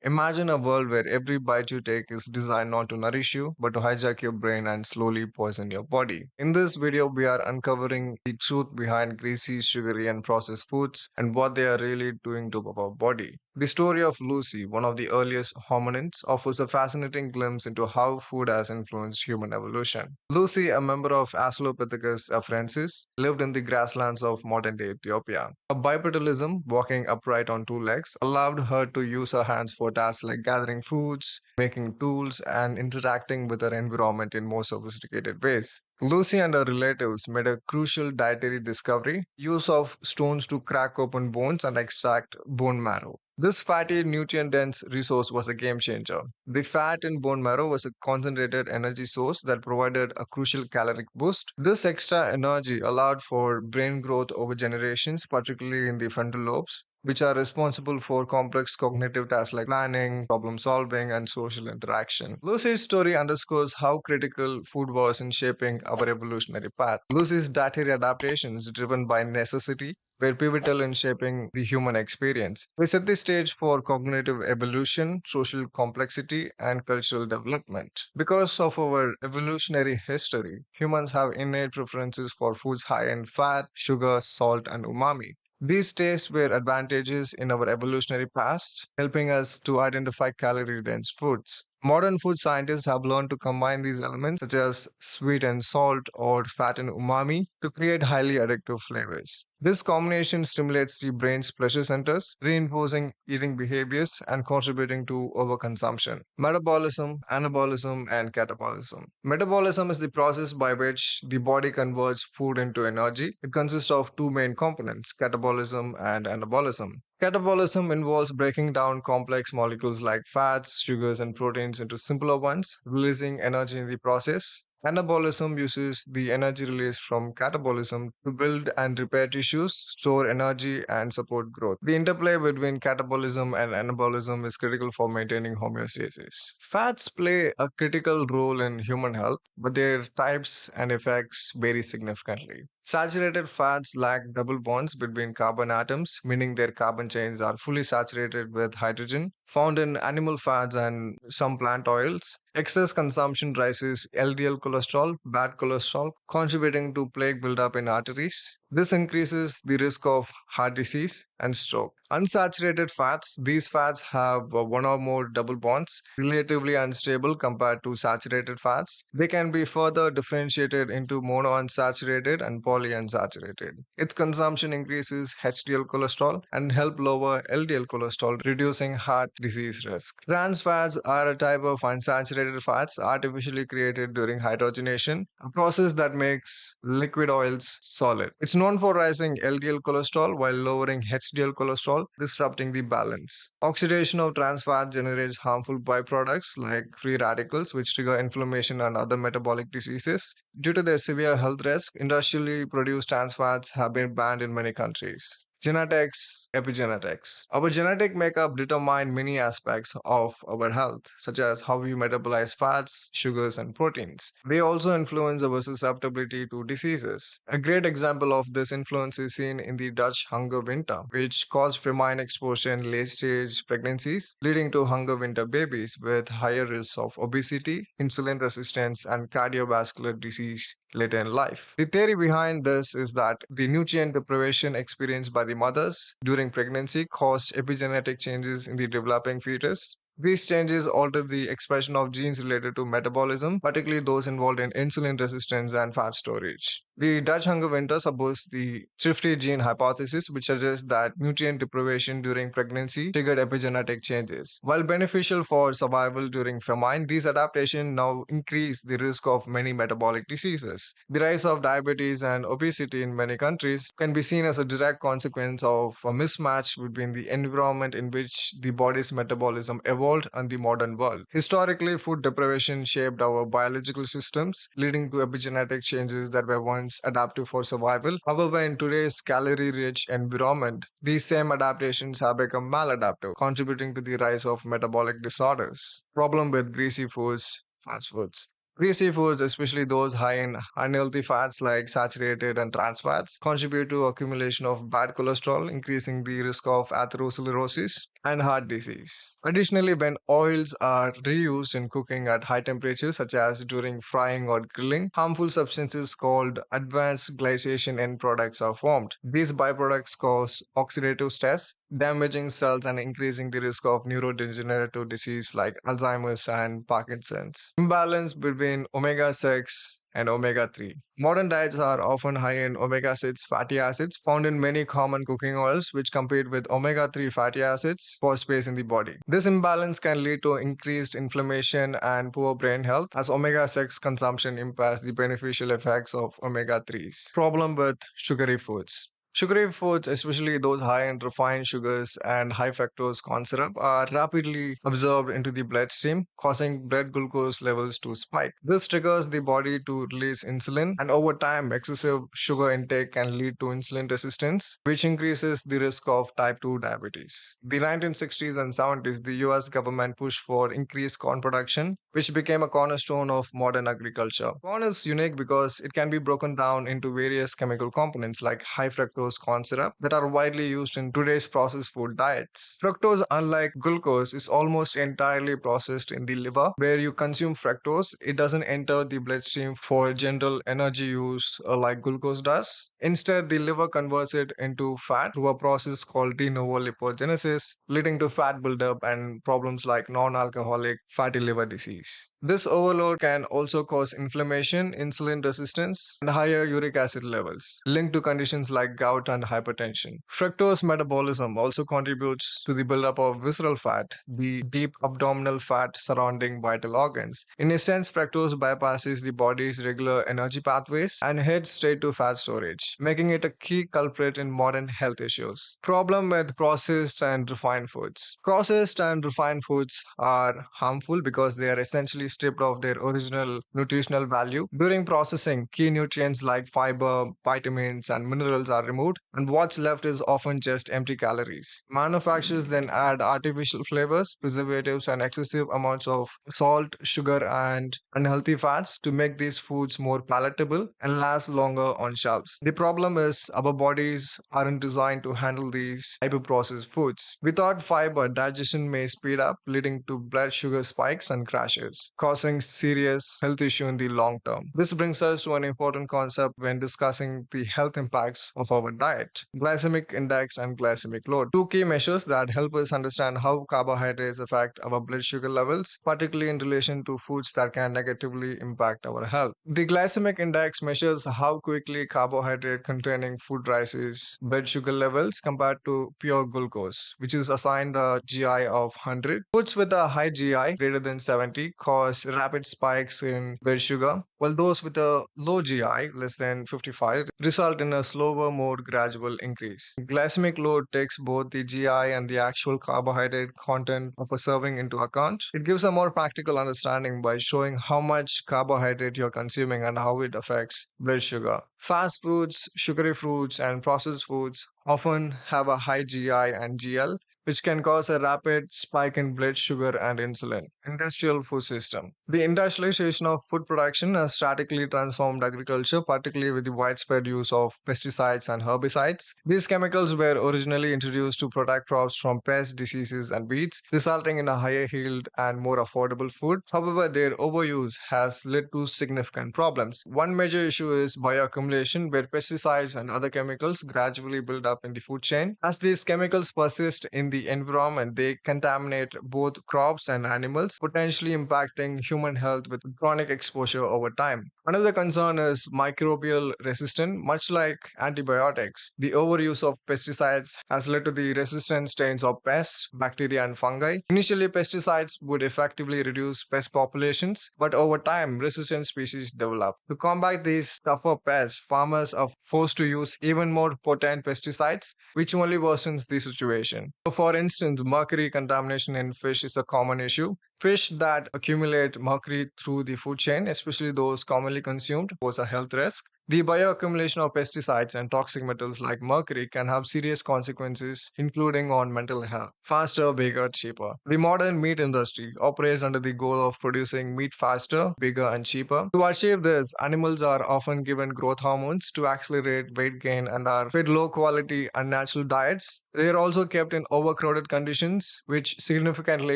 Imagine a world where every bite you take is designed not to nourish you, but to hijack your brain and slowly poison your body. In this video, we are uncovering the truth behind greasy, sugary, and processed foods and what they are really doing to our body. The story of Lucy, one of the earliest hominins, offers a fascinating glimpse into how food has influenced human evolution. Lucy, a member of Australopithecus afarensis, lived in the grasslands of modern-day Ethiopia. Her bipedalism, walking upright on two legs, allowed her to use her hands for tasks like gathering fruits, making tools, and interacting with her environment in more sophisticated ways. Lucy and her relatives made a crucial dietary discovery: use of stones to crack open bones and extract bone marrow. This fatty, nutrient dense resource was a game changer. The fat in bone marrow was a concentrated energy source that provided a crucial caloric boost. This extra energy allowed for brain growth over generations, particularly in the frontal lobes, which are responsible for complex cognitive tasks like planning, problem solving, and social interaction. Lucy's story underscores how critical food was in shaping our evolutionary path. Lucy's dietary adaptations, driven by necessity, were pivotal in shaping the human experience. They set the stage for cognitive evolution, social complexity, and cultural development. Because of our evolutionary history, humans have innate preferences for foods high in fat, sugar, salt, and umami. These tastes were advantages in our evolutionary past, helping us to identify calorie dense foods. Modern food scientists have learned to combine these elements, such as sweet and salt or fat and umami, to create highly addictive flavors. This combination stimulates the brain's pleasure centers, reinforcing eating behaviors and contributing to overconsumption. Metabolism, anabolism, and catabolism. Metabolism is the process by which the body converts food into energy. It consists of two main components: catabolism and anabolism. Catabolism involves breaking down complex molecules like fats, sugars, and proteins into simpler ones, releasing energy in the process. Anabolism uses the energy released from catabolism to build and repair tissues, store energy, and support growth. The interplay between catabolism and anabolism is critical for maintaining homeostasis. Fats play a critical role in human health, but their types and effects vary significantly. Saturated fats lack double bonds between carbon atoms, meaning their carbon chains are fully saturated with hydrogen, found in animal fats and some plant oils. Excess consumption raises LDL cholesterol, bad cholesterol, contributing to plaque buildup in arteries. This increases the risk of heart disease and stroke. Unsaturated fats, these fats have one or more double bonds, relatively unstable compared to saturated fats. They can be further differentiated into monounsaturated and polyunsaturated. Its consumption increases HDL cholesterol and help lower LDL cholesterol, reducing heart disease risk. Trans fats are a type of unsaturated fats artificially created during hydrogenation, a process that makes liquid oils solid. It's known for raising LDL cholesterol while lowering HDL cholesterol, disrupting the balance. Oxidation of trans fat generates harmful byproducts like free radicals, which trigger inflammation and other metabolic diseases. Due to their severe health risk, industrially produced trans fats have been banned in many countries. Genetics, epigenetics. Our genetic makeup determine many aspects of our health, such as how we metabolize fats, sugars, and proteins. They also influence our susceptibility to diseases. A great example of this influence is seen in the Dutch hunger winter, which caused famine exposure in late stage pregnancies, leading to hunger winter babies with higher risks of obesity, insulin resistance, and cardiovascular disease later in life. The theory behind this is that the nutrient deprivation experienced by the mothers during pregnancy caused epigenetic changes in the developing fetus. These changes alter the expression of genes related to metabolism, particularly those involved in insulin resistance and fat storage. The Dutch hunger winter supports the thrifty gene hypothesis, which suggests that nutrient deprivation during pregnancy triggered epigenetic changes. While beneficial for survival during famine, these adaptations now increase the risk of many metabolic diseases. The rise of diabetes and obesity in many countries can be seen as a direct consequence of a mismatch between the environment in which the body's metabolism evolved and the modern world. Historically, food deprivation shaped our biological systems, leading to epigenetic changes that were once adaptive for survival. However, in today's calorie rich environment, these same adaptations have become maladaptive, contributing to the rise of metabolic disorders. Problem with greasy foods, fast foods. Greasy foods, especially those high in unhealthy fats like saturated and trans fats, contribute to accumulation of bad cholesterol, increasing the risk of atherosclerosis. and heart disease. Additionally, when oils are reused in cooking at high temperatures, such as during frying or grilling, harmful substances called advanced glycation end products are formed. These byproducts cause oxidative stress, damaging cells and increasing the risk of neurodegenerative disease like Alzheimer's and Parkinson's. Imbalance between omega 6 and omega 3. Modern diets are often high in omega 6 fatty acids found in many common cooking oils, which compete with omega 3 fatty acids for space in the body. This imbalance can lead to increased inflammation and poor brain health, as omega 6 consumption impairs the beneficial effects of omega 3s. Problem with sugary foods. Sugary foods, especially those high in refined sugars and high fructose corn syrup, are rapidly absorbed into the bloodstream, causing blood glucose levels to spike. This triggers the body to release insulin, and over time, excessive sugar intake can lead to insulin resistance, which increases the risk of type 2 diabetes. The 1960s and 70s, the US government pushed for increased corn production, which became a cornerstone of modern agriculture. Corn is unique because it can be broken down into various chemical components like high fructose corn syrup that are widely used in today's processed food diets. Fructose, unlike glucose, is almost entirely processed in the liver. Where you consume fructose, it doesn't enter the bloodstream for general energy use like glucose does. Instead, the liver converts it into fat through a process called de novo lipogenesis, leading to fat buildup and problems like non alcoholic fatty liver disease. This overload can also cause inflammation, insulin resistance, and higher uric acid levels, linked to conditions like gout and hypertension. Fructose metabolism also contributes to the buildup of visceral fat, the deep abdominal fat surrounding vital organs. In a sense, fructose bypasses the body's regular energy pathways and heads straight to fat storage, making it a key culprit in modern health issues. Problem with processed and refined foods. Processed and refined foods are harmful because they are essentially stripped of their original nutritional value. During processing, key nutrients like fiber, vitamins, and minerals are removed, and what's left is often just empty calories. Manufacturers then add artificial flavors, preservatives, and excessive amounts of salt, sugar, and unhealthy fats to make these foods more palatable and last longer on shelves. The problem is our bodies aren't designed to handle these hyper-processed foods. Without fiber, digestion may speed up, leading to blood sugar spikes and crashes, causing serious health issue in the long term. This brings us to an important concept when discussing the health impacts of our diet: glycemic index and glycemic load. Two key measures that help us understand how carbohydrates affect our blood sugar levels, particularly in relation to foods that can negatively impact our health. The glycemic index measures how quickly carbohydrate containing food rises blood sugar levels compared to pure glucose, which is assigned a GI of 100. Foods with a high GI greater than 70 cause rapid spikes in blood sugar, while those with a low GI less than 55 result in a slower, more gradual increase. Glycemic load takes both the GI and the actual carbohydrate content of a serving into account. It gives a more practical understanding by showing how much carbohydrate you're consuming and how it affects blood sugar. Fast foods, sugary foods, and processed foods often have a high GI and GL, which can cause a rapid spike in blood sugar and insulin. Industrial food system. The industrialization of food production has radically transformed agriculture, particularly with the widespread use of pesticides and herbicides. These chemicals were originally introduced to protect crops from pests, diseases, and weeds, resulting in a higher yield and more affordable food. However, their overuse has led to significant problems. One major issue is bioaccumulation, where pesticides and other chemicals gradually build up in the food chain. As these chemicals persist in the environment, they contaminate both crops and animals, potentially impacting human health with chronic exposure over time. Another concern is microbial resistance. Much like antibiotics, the overuse of pesticides has led to the resistant strains of pests, bacteria, and fungi. Initially, pesticides would effectively reduce pest populations, but over time, resistant species develop. To combat these tougher pests, farmers are forced to use even more potent pesticides, which only worsens the situation. For instance, mercury contamination in fish is a common issue. Fish that accumulate mercury through the food chain, especially those commonly consumed, pose a health risk. The bioaccumulation of pesticides and toxic metals like mercury can have serious consequences, including on mental health. Faster, bigger, cheaper. The modern meat industry operates under the goal of producing meat faster, bigger, and cheaper. To achieve this, animals are often given growth hormones to accelerate weight gain and are fed low quality, unnatural diets. They are also kept in overcrowded conditions, which significantly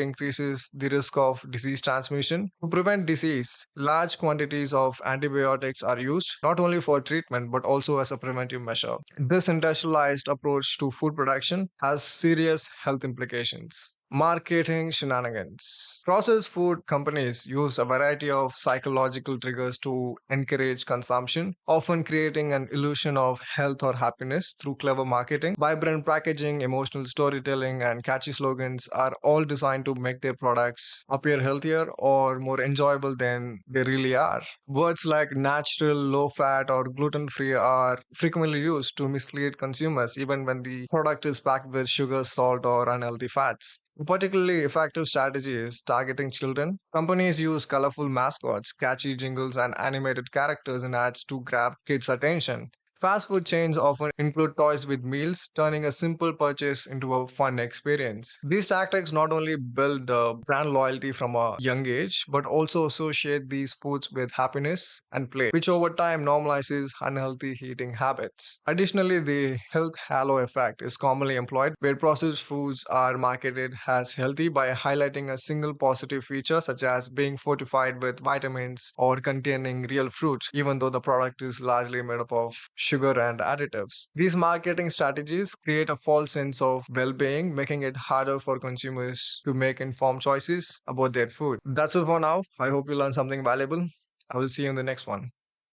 increases the risk of disease transmission. To prevent disease, large quantities of antibiotics are used not only for treatment but also as a preventive measure. This industrialized approach to food production has serious health implications. Marketing shenanigans. Processed food companies use a variety of psychological triggers to encourage consumption, often creating an illusion of health or happiness through clever marketing. Vibrant packaging, emotional storytelling, and catchy slogans are all designed to make their products appear healthier or more enjoyable than they really are. Words like natural, low fat, or gluten free are frequently used to mislead consumers, even when the product is packed with sugar, salt, or unhealthy fats. A particularly effective strategy is targeting children. Companies use colorful mascots, catchy jingles, and animated characters in ads to grab kids' attention. Fast food chains often include toys with meals, turning a simple purchase into a fun experience. These tactics not only build brand loyalty from a young age, but also associate these foods with happiness and play, which over time normalizes unhealthy eating habits. Additionally, the health halo effect is commonly employed, where processed foods are marketed as healthy by highlighting a single positive feature, such as being fortified with vitamins or containing real fruit, even though the product is largely made up of sugar and additives. These marketing strategies create a false sense of well being, making it harder for consumers to make informed choices about their food. That's it for now. I hope you learned something valuable. I will see you in the next one.